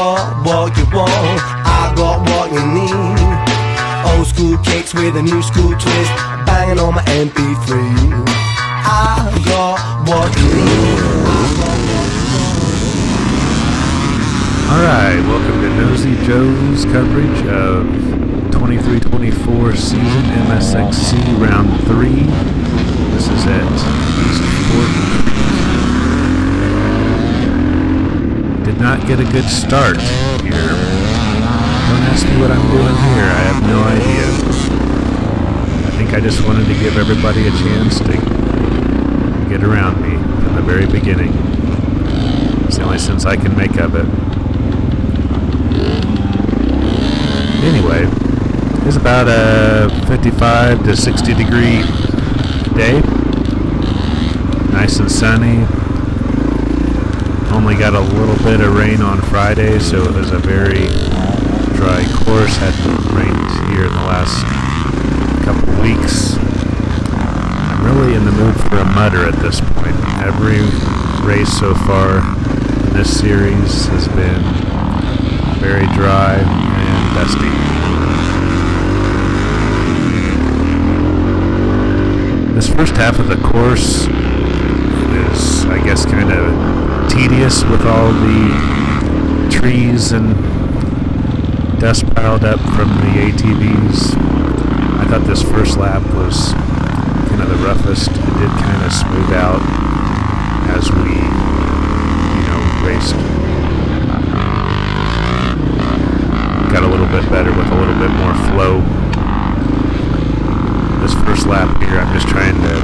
got what you want, I got what you need. Old school kicks with a new school twist, banging on my MP3. I got what you need. Alright, welcome to Nosy Joe's coverage of 23-24 season MSXC round 3. This is at East Fort Creek. Did not get a good start here. Don't ask me what I'm doing here, I have no idea. I think I just wanted to give everybody a chance to get around me from the very beginning. It's the only sense I can make of it. Anyway, it's about a 55 to 60 degree day. Nice and sunny. Only got a little bit of rain on Friday, so it was a very dry course. Hadn't rained here in the last couple of weeks. I'm really in the mood for a mudder at this point. Every race so far in this series has been very dry and dusty. This first half of the course is, I guess, kind of tedious with all the trees and dust piled up from the ATVs. I thought this first lap was kind of the roughest. It did kind of smooth out as we, raced. Got a little bit better with a little bit more flow. This first lap here, I'm just trying to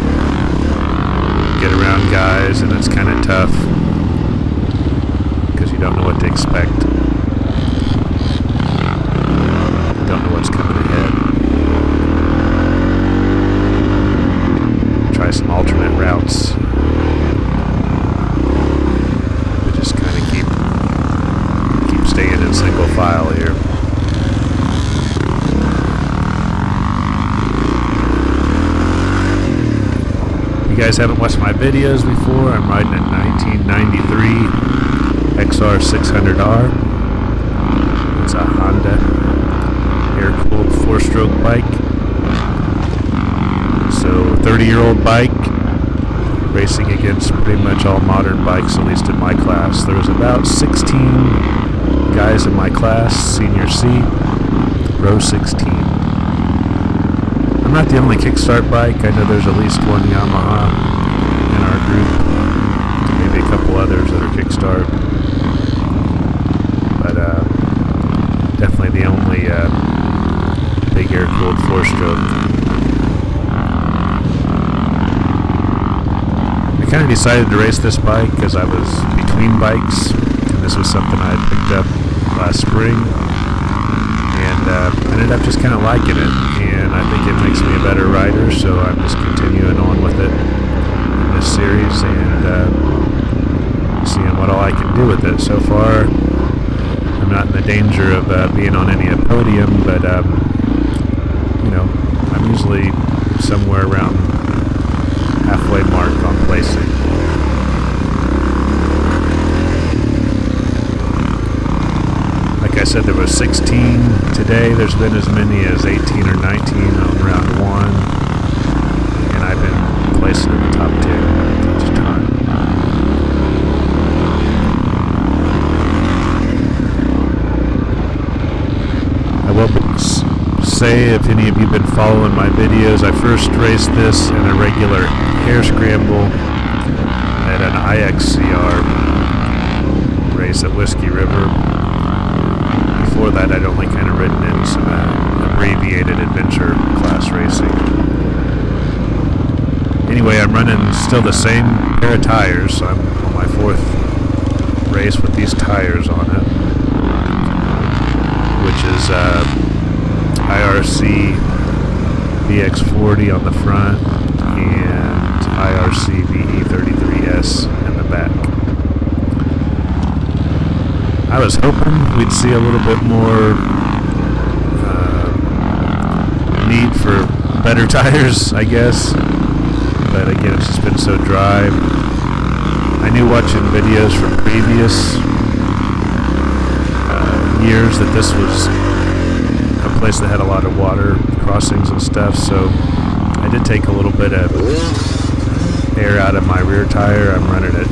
get around guys, and it's kind of tough because you don't know what to expect. Don't know what's coming ahead. Try some alternate routes. We just kind of keep staying in single file here. If you guys haven't watched my videos before, I'm riding a 1993 XR 600R. It's a Honda air-cooled 4-stroke bike. So 30-year-old bike, racing against pretty much all modern bikes, at least in my class. There was about 16 guys in my class, senior C, row 16. I'm not the only kickstart bike. I know there's at least one Yamaha in our group, maybe a couple others that are kickstart, but definitely the only big air-cooled 4-stroke. I kind of decided to race this bike because I was between bikes, and this was something I had picked up last spring, and I ended up just kind of liking it, and I think it makes me a better rider, so I'm just continuing on with it in this series and seeing what all I can do with it. So far, I'm not in the danger of being on any podium, but I'm usually somewhere around halfway mark on placing. Like I said, there was 16 today. There's been as many as 18 or 19 on round 1, and I've been placing in the top 10 each time. I will say, if any of you have been following my videos, I first raced this in a regular hare scramble at an IXCR race at Whiskey River. Before that, I'd only kind of ridden in some abbreviated adventure class racing. Anyway, I'm running still the same pair of tires, so I'm on my 4th race with these tires on it, which is IRC VX40 on the front and IRC VE33S in the back. I was hoping we'd see a little bit more need for better tires, I guess, but again, it's just been so dry. I knew watching videos from previous years that this was a place that had a lot of water crossings and stuff, so I did take a little bit of air out of my rear tire. I'm running at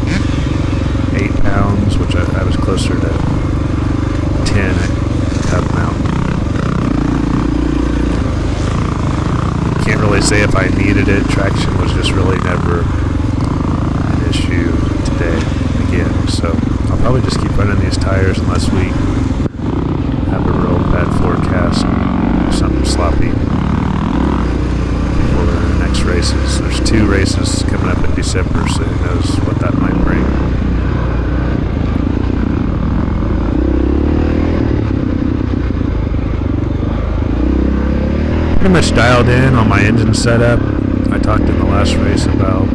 8 pounds, which I was closer to 10 at Cub Mountain. Can't really say if I needed it. Traction was just really never an issue today again, so I'll probably just keep running these tires unless we have a real bad forecast or something sloppy before the next races. There's 2 races coming up in December, so who knows what that might bring. Pretty much dialed in on my engine setup. I talked in the last race about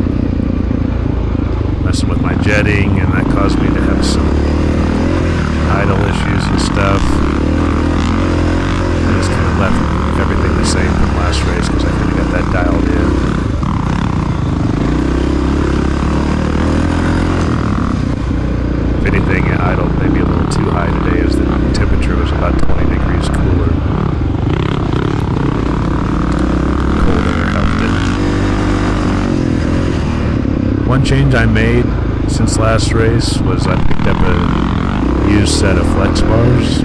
messing with my jetting, and that caused me to have some idle issues and stuff. I just kind of left everything the same from last race because I kind of got that dialed in. If anything, it idled maybe a little too high today as the temperature was about 20 degrees cooler. One change I made since last race was I picked up a used set of flex bars.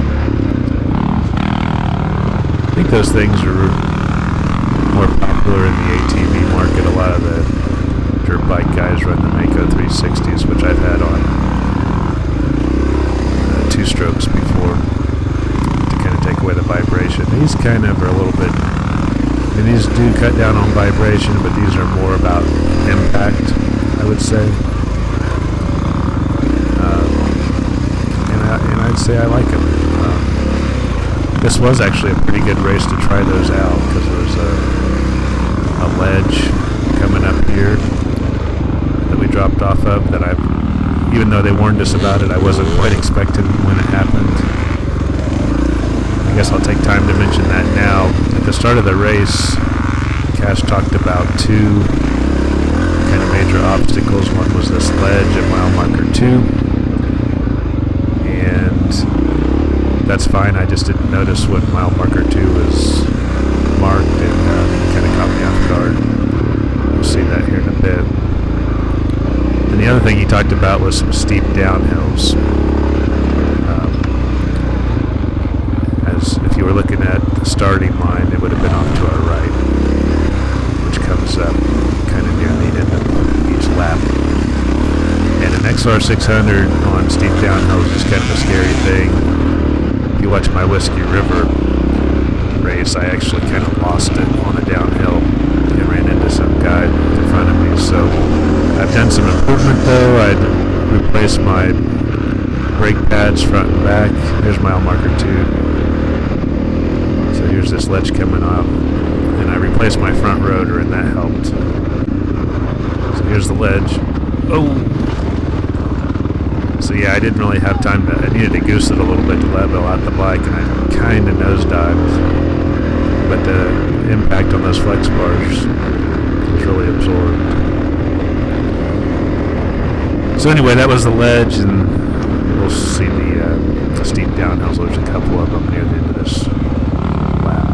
I think those things are more popular in the ATV market. A lot of the dirt bike guys run the Mako 360s, which I've had on 2 strokes before to kind of take away the vibration. These kind of are a little bit, I mean, these do cut down on vibration, but these are more about impact, I would say. And I'd say I like them. This was actually a pretty good race to try those out because there was a ledge coming up here that we dropped off of that even though they warned us about it, I wasn't quite expecting when it happened. I guess I'll take time to mention that now. At the start of the race, Cash talked about 2 kind of major obstacles. One was this ledge at mile marker 2, and that's fine. I just didn't notice when mile marker 2 was marked, and it kind of caught me off guard. We'll see that here in a bit. And the other thing he talked about was some steep downhills. As if you were looking at the starting line, it would have been off to our right, which comes up kind of near the end of each lap. And an XR600 on steep downhills is kind of a scary thing. If you watch my Whiskey River race, I actually kind of lost it on a downhill and ran into some guy in front of me. So I've done some improvement though. I'd replaced my brake pads front and back. There's mile marker 2. So here's this ledge coming up, and I replaced my front rotor, and that helped. So here's the ledge. Oh! So yeah, I didn't really have time I needed to goose it a little bit to level out the bike, and I kind of nosedived. But the impact on those flex bars was really absorbed. So anyway, that was the ledge, and we'll see the steep downhills. There's a couple of them near the end of this lap.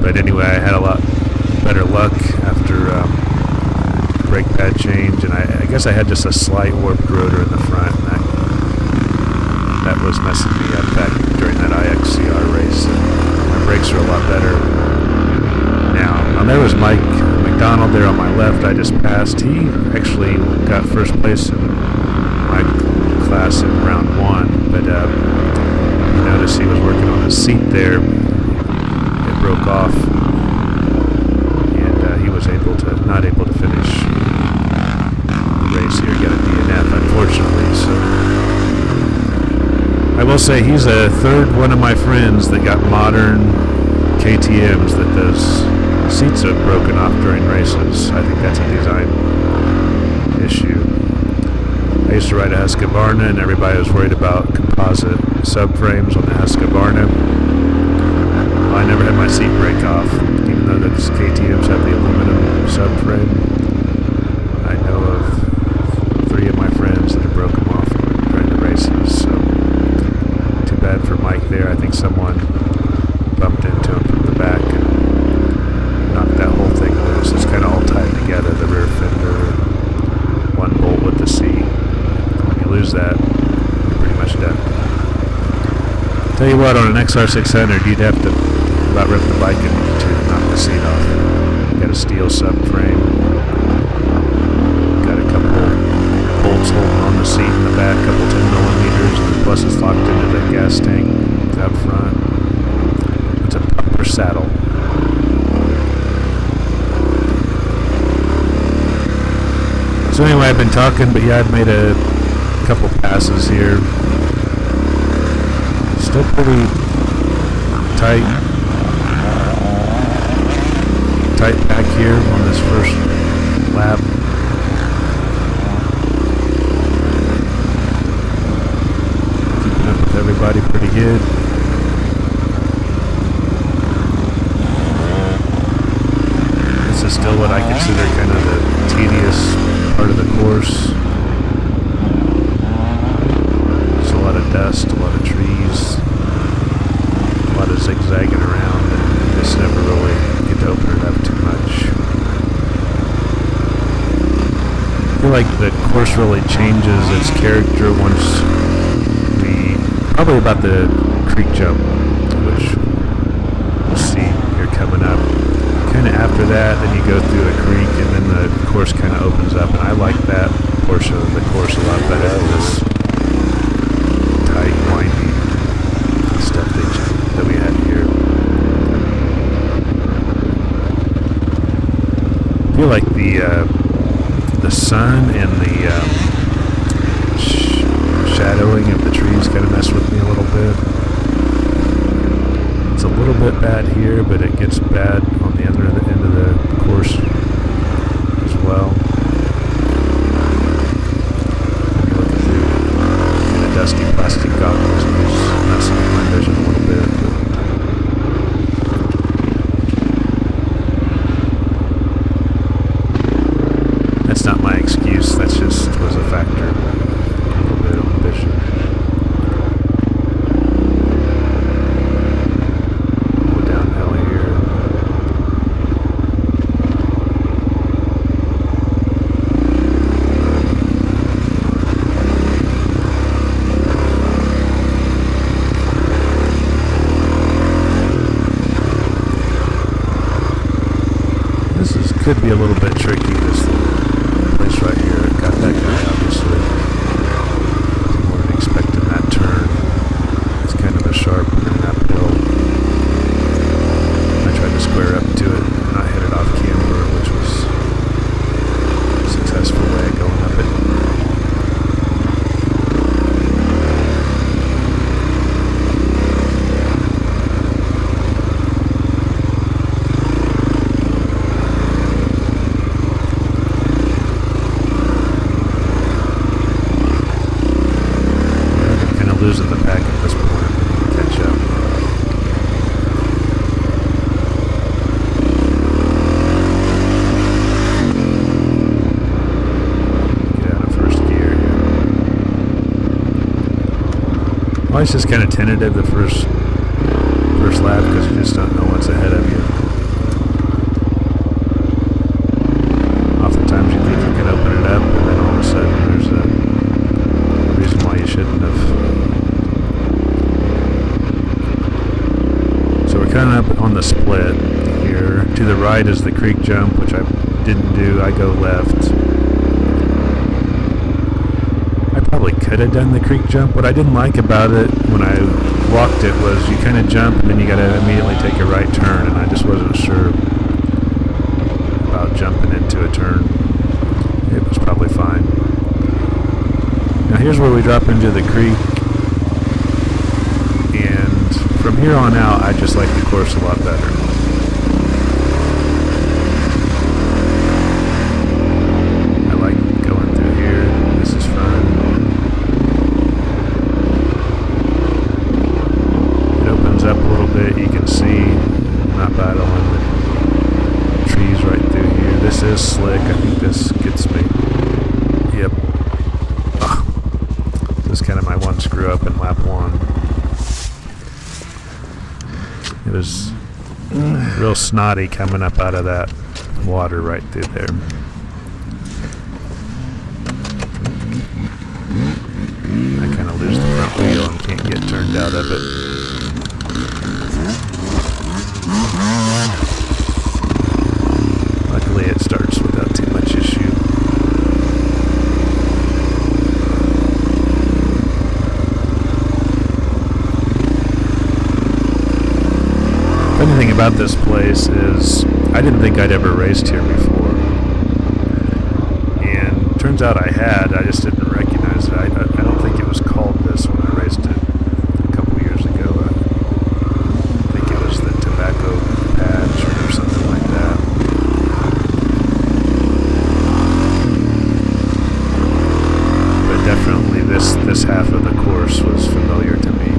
But anyway, I had a lot better luck after brake pad change, and I guess I had just a slight warped rotor in the front, and that was messing me up back during that IXCR race. And my brakes are a lot better now. Now there was Mike McDonald there on my left. I just passed. He actually got first place in my class in round 1, but you notice he was working on his seat there. It broke off, and he was not able to finish the race here, get a DNF, unfortunately. So I will say he's a third one of my friends that got modern KTMs that those seats have broken off during races. I think that's a design issue. I used to ride a Husqvarna, and everybody was worried about composite subframes on the Husqvarna. Well, I never had my seat break off, even though those KTMs have the aluminum subframe. I know of 3 of my friends that have broken off during the races. So someone bumped into him from the back and knocked that whole thing loose. It's kind of all tied together, the rear fender, one bolt with the seat. When you lose that, you're pretty much done. Tell you what, on an XR600, you'd have to about rip the bike in to knock the seat off. Got a steel subframe, got a couple bolts holding on the seat in the back, couple 10mm, and plus it's locked into the gas tank up front. It's a proper saddle. So anyway, I've been talking, but yeah, I've made a couple passes here. Still pretty tight pack here on this first lap. Keeping up with everybody pretty good. This is still what I consider kind of the tedious part of the course. There's a lot of dust, a lot of trees, a lot of zigzagging around, and you just never really get to open it up too much. I feel like the course really changes its character once probably about the creek jump, which we'll see here coming up. Kind of after that, then you go through a creek, and then the course kind of opens up, and I like that portion of the course a lot better than this tight, windy stuff that we had here. I feel like the sun and the shadowing of the trees kind of mess with me a little bit. It's a little bit bad here, but it gets bad on the other end of the course as well. When you're looking through kind of dusty plastic goggles, and it's messing with my vision a little bit. That's not my excuse. That's just was a factor. A little bit on vision. Could be a little bit tricky, this place right here. It got that guy, obviously. You weren't expecting that turn. It's kind of a sharp and uphill. I tried to square up to it, and I hit it off camber, which was a successful way of going up it. Losing the pack at this point. Catch up. Get out of first gear here. Well, it's just kind of tentative the first lap because you just don't know what's ahead of you. Oftentimes you think you can open it up, and then all of a sudden there's a reason why you shouldn't have. We're kind of up on the split here. To the right is the creek jump, which I didn't do. I go left. I probably could have done the creek jump. What I didn't like about it when I walked it was you kind of jump and then you got to immediately take a right turn, and I just wasn't sure about jumping into a turn. It was probably fine. Now here's where we drop into the creek. From here on out, I just like the course a lot better. I like going through here. This is fun. It opens up a little bit. You can see I'm not battling the trees right through here. This is slick. I think this gets me. Yep. This is kind of my one screw up in lap one. It was real snotty coming up out of that water right through there. I kind of lose the front wheel and can't get turned out of it. Luckily it starts without too much issue. Funny thing about this place is I didn't think I'd ever raced here before. And turns out I had, I just didn't recognize it. I don't think it was called this when I raced it a couple years ago. I think it was the Tobacco Patch or something like that. But definitely this half of the course was familiar to me.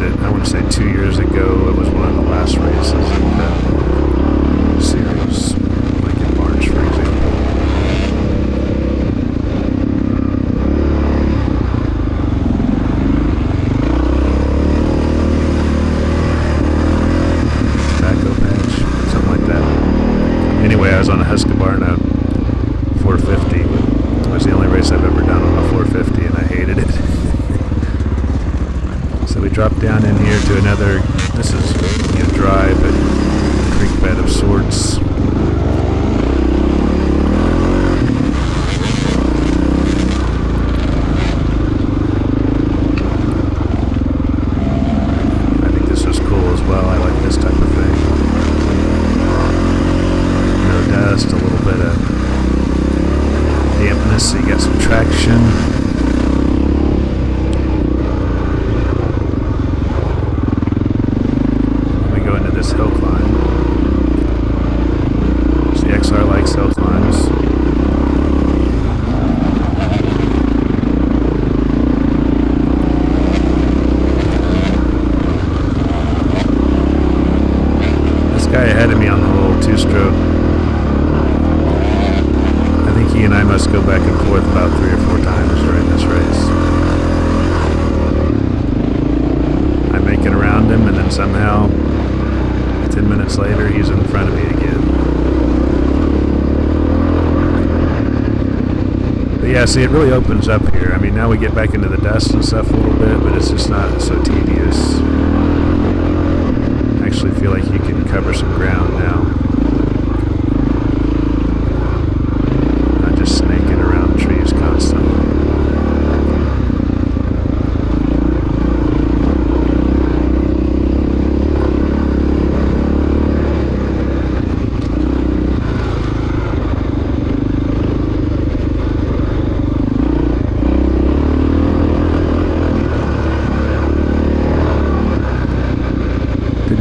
I want to say 2 years ago. It was one of the last races in the series, like in March, for example. Tobacco Patch, something like that. Anyway, I was on a Husqvarna 450. It was the only race I've ever done on a 450, and I hated it. So we drop down in here to another, this is dry, but creek bed of sorts. I think this is cool as well. I like this type of thing. No dust, a little bit of dampness, so you got some traction. Hill climb. So the XR likes hill climbs. This guy ahead of me on the little two-stroke, I think he and I must go back and forth about 3 or 4 times during this race. I'm making around him, and then somehow 10 minutes later, he's in front of me again. But yeah, see, it really opens up here. I mean, now we get back into the dust and stuff a little bit, but it's just not so tedious. I actually feel like you can cover some ground now. Not just snaking around trees constantly.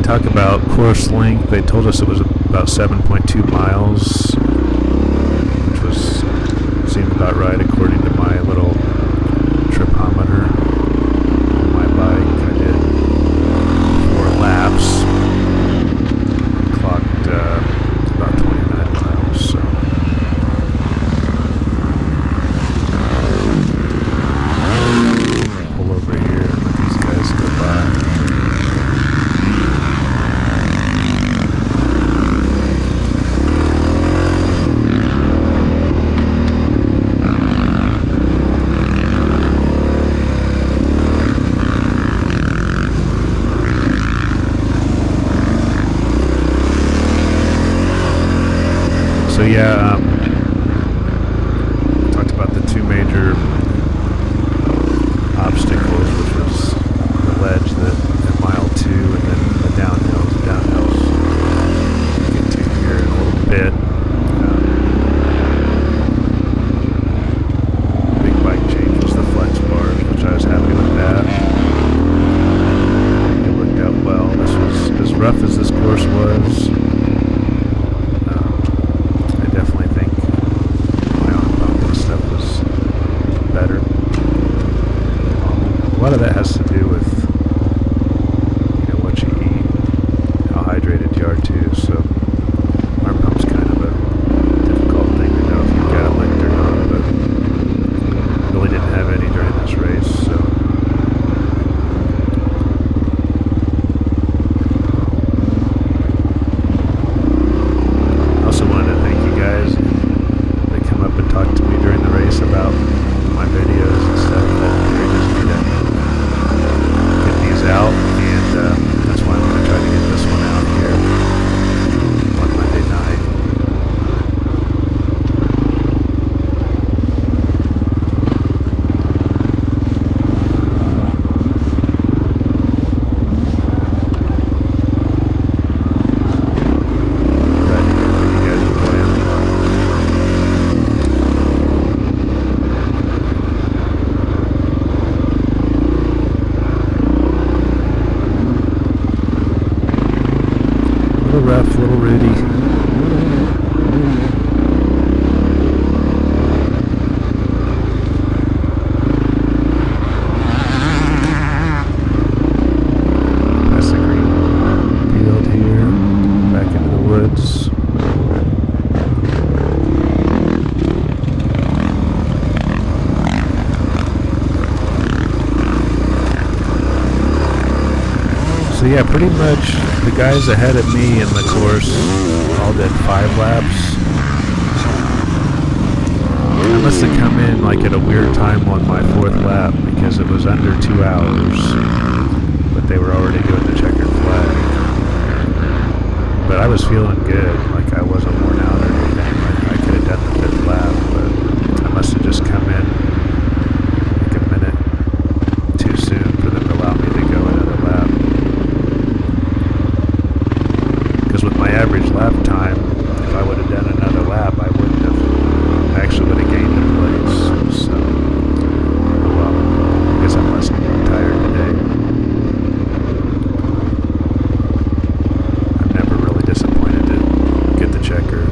Talk about course length. They told us it was about 7.2 miles, which seemed about right according to my little tripometer on my bike. I did 4 laps, clocked about 29 miles. So pull over here and let these guys go by. So yeah, talked about the 2 major obstacles, which was the ledge at mile 2, and then the downhills. The downhills we'll get to here in a little bit. Big bike change was the flex bars, which I was happy with that. It worked out well. This was as rough as this course was. A lot of that has to do with what you eat, how hydrated you are too. So arm pump's kind of a difficult thing to know if you've got it licked or not, but really didn't have any during this race. yeah, pretty much the guys ahead of me in the course all did 5 laps. I must have come in like at a weird time on my 4th lap because it was under 2 hours, but they were already doing the checkered flag. But I was feeling good, like I wasn't worn out or anything. I could have done the 5th lap, but I must have just come in like a minute too soon for them to allow me to go another lap. Because with my average lap time, if I would have done another lap, I wouldn't have. I actually would have gained a place. So, oh well. I guess I'm less tired today. I'm never really disappointed to get the checker,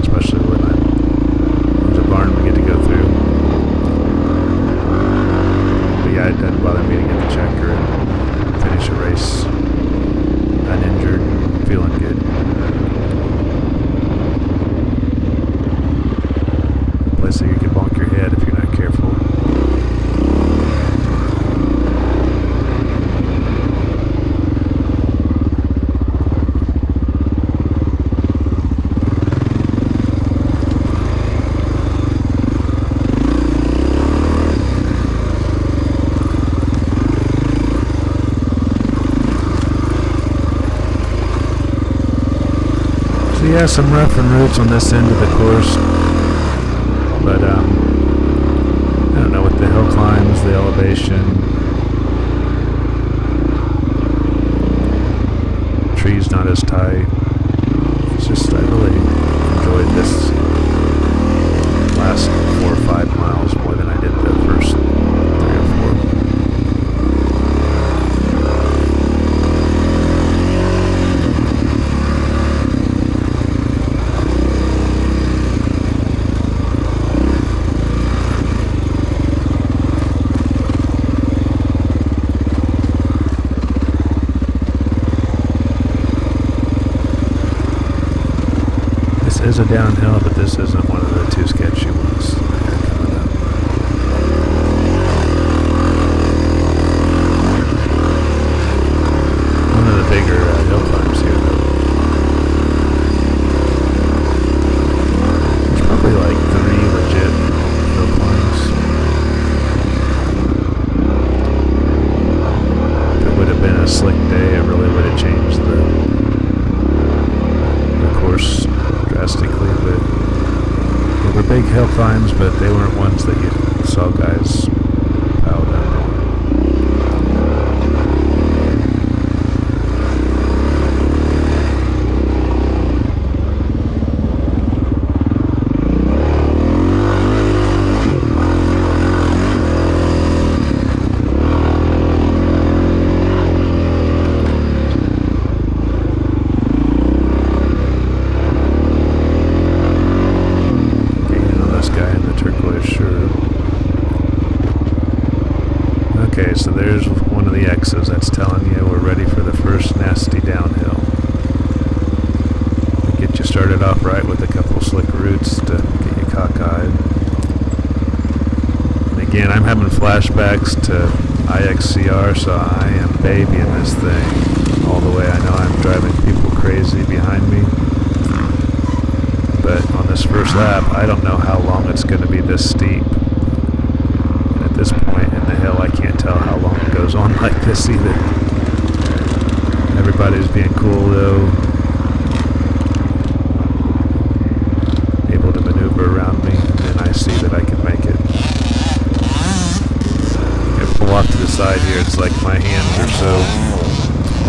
especially when there's a barn we get to go through. But yeah, it doesn't bother me to get the checker and finish a race uninjured, feeling good. So you can bonk your head if you're not careful. So yeah, some roughing routes on this end of the course. But, I don't know, with the hill climbs, the elevation, trees not as tight. It's just, I really enjoyed this last 4 or 5 miles more than I did the first 3 or 4. Is a downhill, but this isn't one of the 2 sketchy ones that are coming up. One of the bigger hill climbs here, though. There's probably like 3 legit hill climbs. If it would have been a slick day, it really would have changed the course drastically, but they were big hill climbs, but they weren't ones that you saw guys piled down on. Okay, so there's one of the X's that's telling you we're ready for the first nasty downhill. They get you started off right with a couple slick routes to get you cockeyed. And again, I'm having flashbacks to IXCR, so I am babying this thing all the way. I know I'm driving people crazy behind me, but on this first lap, I don't know how long it's going to be this steep. And at this point in the hill, I can't tell how long it goes on like this either. Everybody's being cool though, able to maneuver around me, and I see that I can make it. I pull off to the side here, it's like my hands are so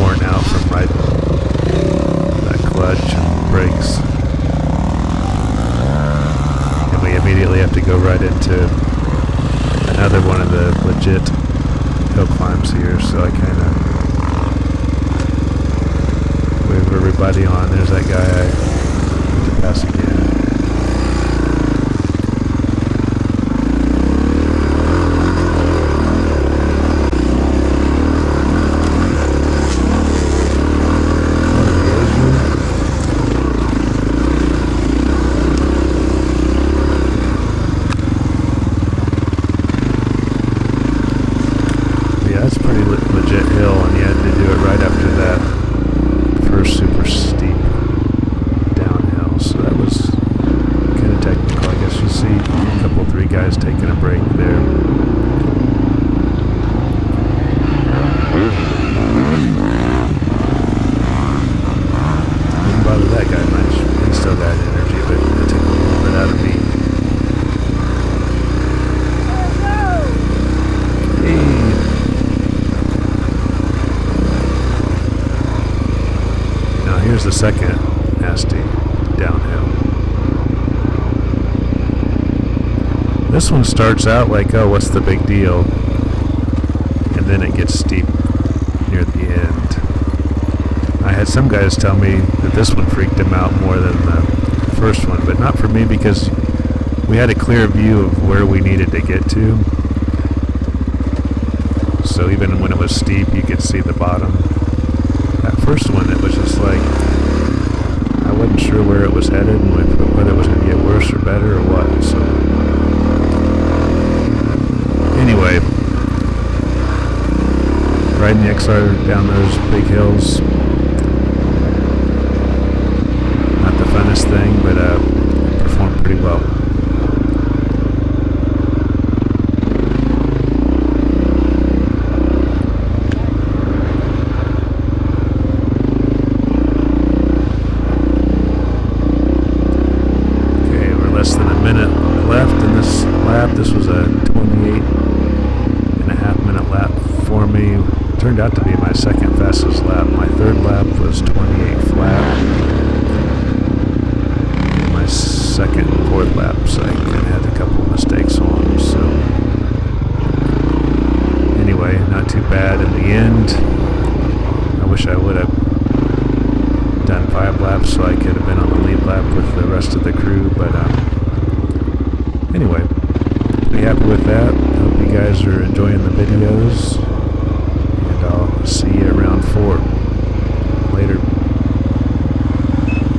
worn out from riding that clutch and brakes. And we immediately have to go right into another one of the legit hill climbs here, so I kind of wave everybody on. There's that guy I need to pass again. That's pretty legit hill, and you had to do guys taking a break there. Didn't bother that guy much. He still got energy, but it took a little bit out of me. Now here's the second nasty downhill. This one starts out like, oh, what's the big deal? And then it gets steep near the end. I had some guys tell me that this one freaked them out more than the first one, but not for me because we had a clear view of where we needed to get to. So even when it was steep, you could see the bottom. That first one, it was just like, I wasn't sure where it was headed and whether it was going to get worse or better or what. So anyway, riding the XR down those big hills, not the funnest thing, but performed pretty well. Less than a minute left in this lap. This was a 28.5-minute lap for me. Turned out to be my second fastest lap. My third lap was 28 flat. And my second and fourth laps, I kind of had a couple mistakes on. So anyway, not too bad in the end. I wish I would have done 5 laps so I could have been on the lead lap with the rest of the crew, but anyway, pretty happy with that. Hope you guys are enjoying the videos, and I'll see you at round 4.